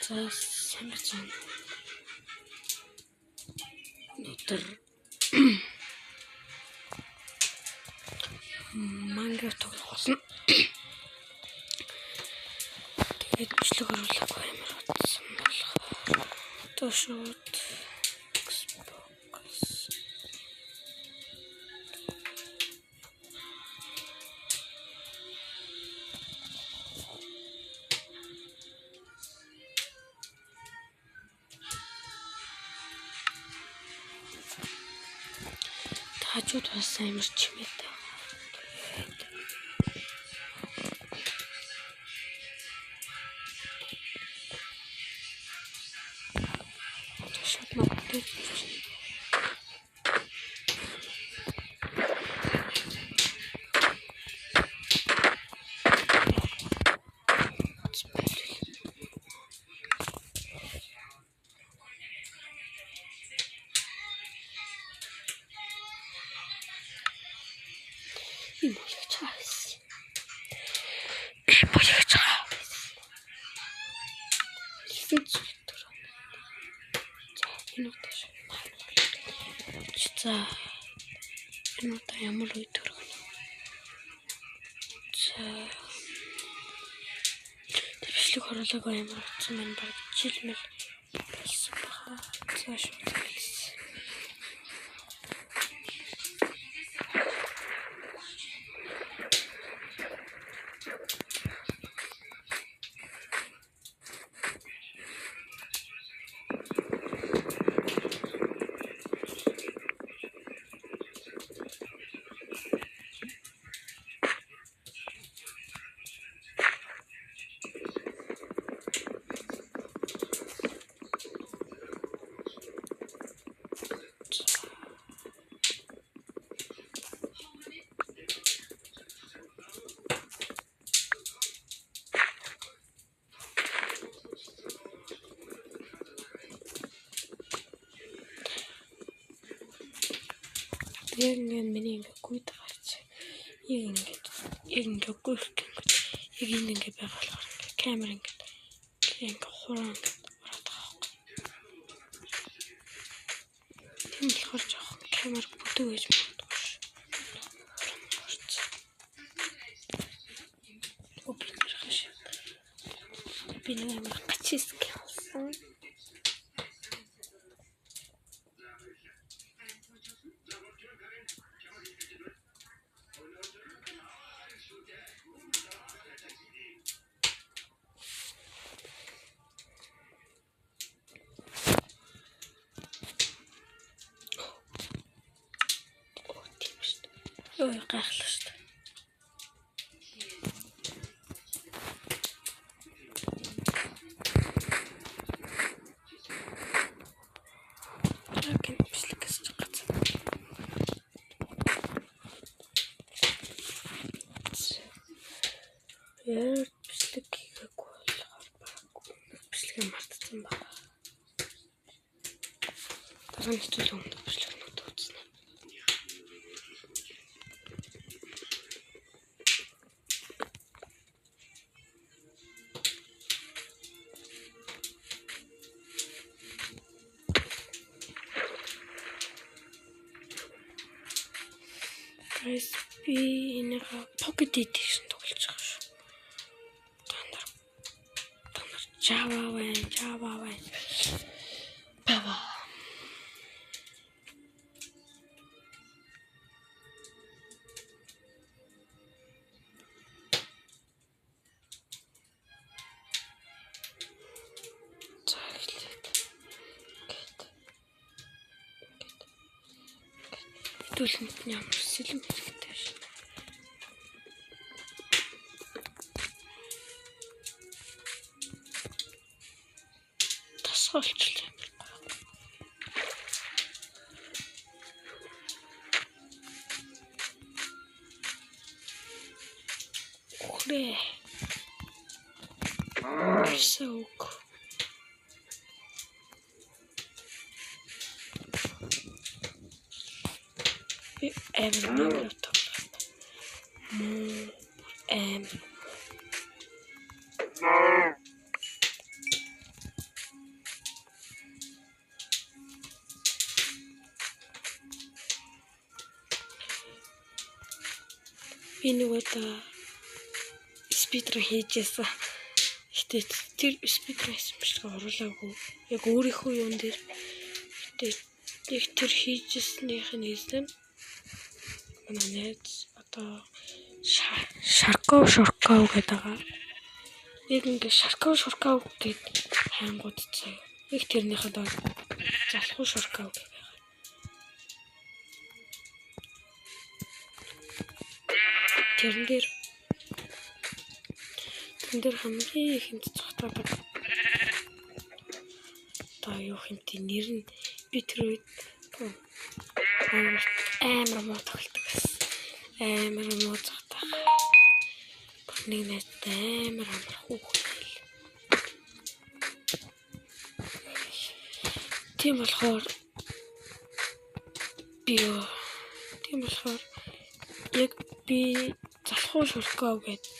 За сайн өнөөдөр манга тоглосон. Тэгээд бичлэг оруулах амар утсан болохоор тошууд хажууд бас амар чимээтэй. Шууд ногдож за энэ удаа ямар үе төрөх вэ? За бичлэг оруулаг амар утсан байна. Баг жилмэл болсон баха. За шууд яг миний гүйд гарч яг ингээд гүйх яг ингээд байгаа болохоор камер ингээд хуран ороод байгаа. Тийм болохоор жоохон камер бүдэг гэж боддог ш. Би нэг амар гачиск явсан. Ой гайхалтай шүү дээ. Окей, бичлэг гэж гацсан. Яа, бичлэг хийгээгүй болохоор баггүй. Бичлэгээ мартсан байна. Дараа нь ч л бичлэг нөт үзсэн. Guys, би энийг Pocket Edition тоглож байгаа шүү. Танар Java байна. Бава. Түлхэнд ямар сэлэм хэрэгтэй ш. Тасгалчлаа. Охрээ. Саук. Everything Би нэг удаа спидер хийжсэн. Гэтэ тэр спидер хийсэн оруулаагүй. Яг өөрийнхөө юун дээр яг тэр хийжсэнийх нь хэлсэн. Манай найз одоо Шарков гэдэг байгаа. Яг ингэ Шарков гэдэг хайнгууд цаа. Яг тэрнийхээ доор залхуу Шарков гэх байгаа. Тэрэн дээр хамгийн ихэнд цогтойдог. Одоо юу хэмтэй нэр нь би тэр үед амар муу тоглолдог байсан. Амар муу цогтой. Нэг найзтай амар хүүхдэл. Тийм болохоор яг би залхуу Шарков гэдэг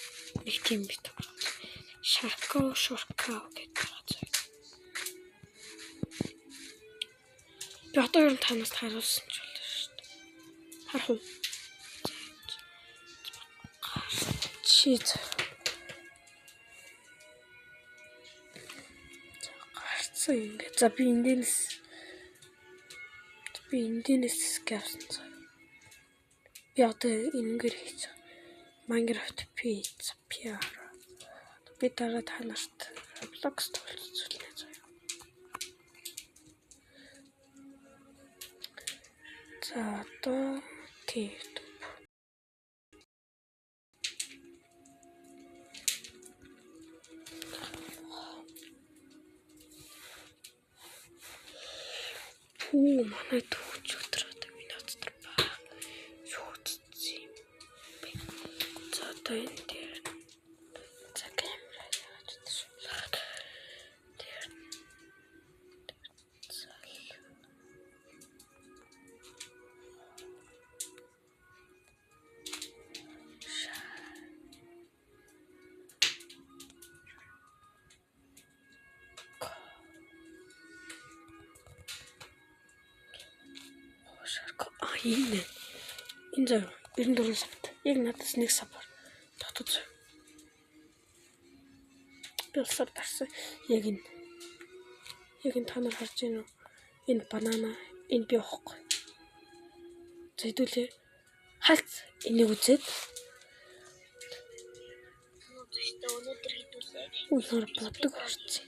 нэг тийм бит. Шарков гэдэг байгаа. Би одоо юу танаас харуулсан ч болно шүү дээ. Харах уу? Shit. Гарцсан ингэ. За би эндээс скавсан. Би одоо энэгээр хийж байгаа. Minecraft PR. Би дараа та нарт Roblox төлөвлөснө заяа. За одоо YouTube. Манай төвч өтөр одоо миний дотор баг. Юу цэцээ юм бэ? За одоо энэ дээр за камера яаж төшөөлөх. Тэр энэ зав 94 савт. Яг надаас нэг сав бар. Дотод зав. Би сав тарсан. Яг энэ та нар харж байна уу? Энэ банана, энэ би авахгүй. За хэдүүлээ. Халт энийг үзээд. Өнөөдөр хэдүүлээ. Өнөөдөр боддог орцсон.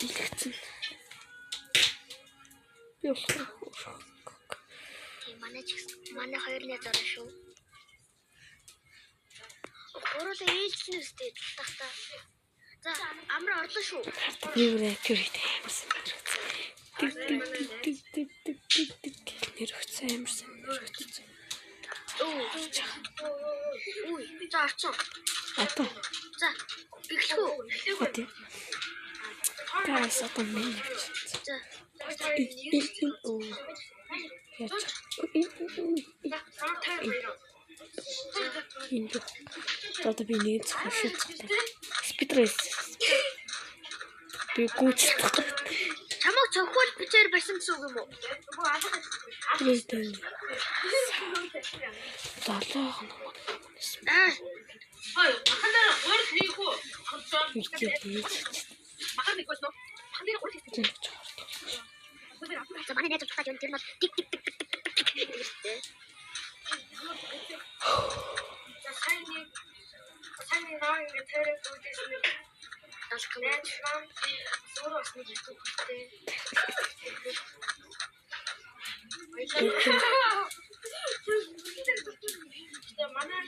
Илэгцэн. Би авахгүй. Манай хоёрны дараа шүү. Өөрөө ээлжсэн үстэй тахта. За амраа орлоо шүү. Би өөрөө accurate юмсан. Нэр өгсөн юмсан. Ой, за орцсон. Одоо. За, эхлэв. Гайс одоо минь. За. Инду. Одоо би нэг цохошоо. Спидрес. Би гүйцэтгэх. Чамаг цохол бичээр барьсан гэсэн үг юм уу? Далаа. Хой, махандараа гол хийх үү? За манай найз тутаж юм тэр нь тик тик тик гэдэг. За сайн наа ингэ тэрэг дүүжсэн. Алкомат зурвас нэг ихтэй. За манай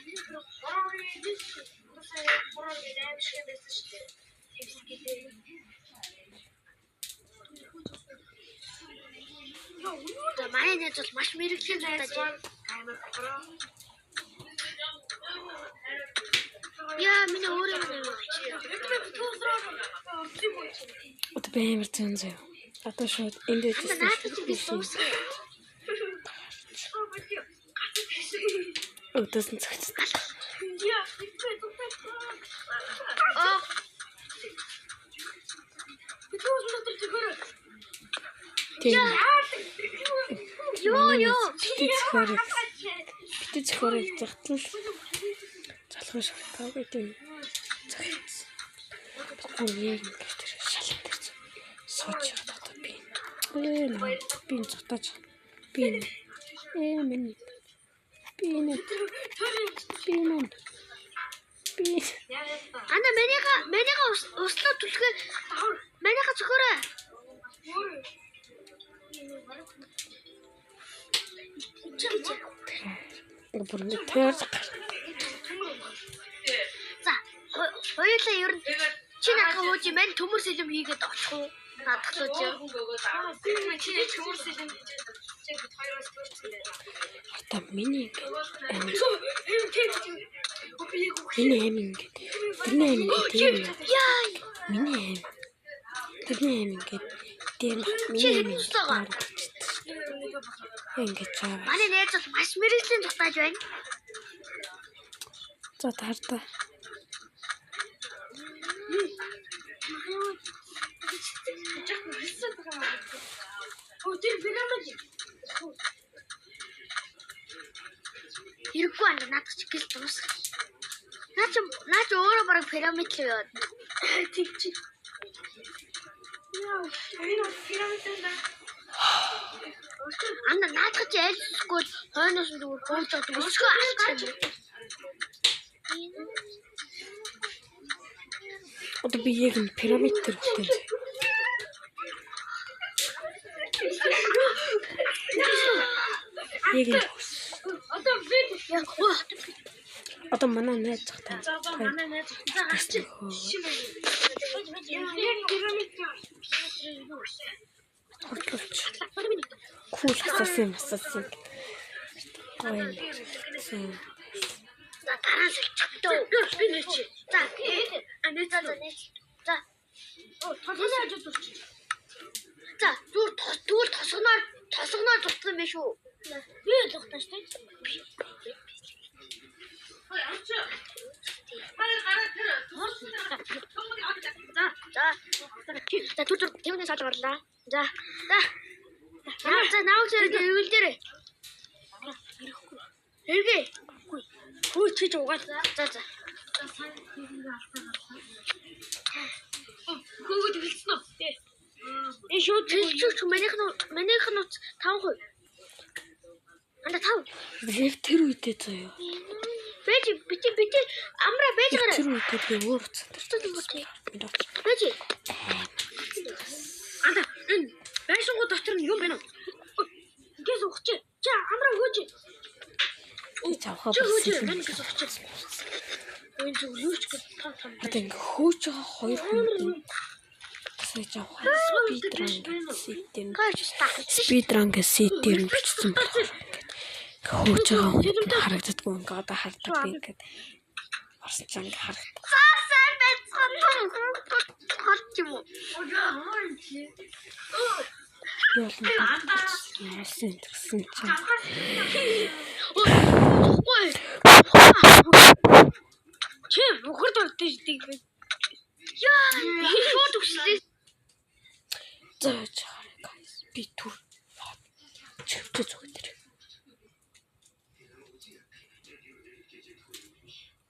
хороо дэм шиг байсан шүү дээ. Тивсгийтэй. За манай найз бол маш мэрэгчлэн тутаж байна. Яа, миний өөрөө юм. Одоо баймар зэн зөө. Одоо шууд энд дэжсэн. Өдөөсөн цагт. Ёо. Тэгтээ зөхөрэй загтал залхуу шалтгаан гэдэг. Яг ингэж шалан дээр сууж байгаа одоо би. Би зогтож. Би миний. Би. Ана манийга услаа түлхээ. Манийга зөхөрөө. Бүрэн тэр. За, хоёулаа ер нь чи надад хөөж мань төмөр сэлэм хийгээд очих уу? Надад лууж. Би чи төмөр сэлэм хийгээд чи хоёроос төрчихлээ. Одоо миний амин гэдэг. Яа. Миний амин гэдэг. Тэр миний амин. Ингэж чаа. Манай найз бол маш мэрэгжлийн дутааж байна. За таарта. Хэрэггүй анда надад ч гэл дуус. Наач өөрөө бараг пирамид л яваад. Тэг чи. Яа, энэ пирамид энэ. Анда наадах чи айлсгүй хойноос нь зүгээр боолцоод өсгөө алчаа. Одоо би яг пирамид дээр хөтөн. Яг Одоо би одоо манай найз захтай. манай найз гарч. Хортлооч. Кул асуусан. Гой. За тараас чигтөө. Би нэ чи. За. Анаа За. тоолоо ажиж болчих. За, зүгээр тосгоноор дутсан юм биш үү? Би л ухтааш тий. Хой амч. Хараа тэр. За түр тэвнээ сааж гарлаа. За. Нааг зэрэг эвэл дээрээ. Хэрэгээ. Хөө чи ч угаал. За. Хөөд хэлсэн үү? Тий. Шууд хэлчих манийх нь 5%. Анда 5. Яг тэр үедээ заяа. Бити амра байж гараа. Тэр үедээ би өөр цэнтэртэй Бити. Анда энэ байшингууд дотор нь юм байна уу? Гээс ухч. Чи амраа хөөж. Цавхаа Чи хөөж болсон. байна гэж ухч. Энэ зөвлөж гэж том. Одоо ингэ хөөж байгаа хоёр хүн. Тэгэж авах. Speedrun гэдэг бичсэн болохоор хөөж байгаа хүн харагддаггүй ингээ одоо хардаг би ингээд орсон ч ингээ харагдав. Сайн байцгаа хот юм уу? Яална яасан гэсэн чинь Ой. Чи бухард ордож дийг. Яа, шууд өгчлээ. зөөж хараа guys би түр чивч зүг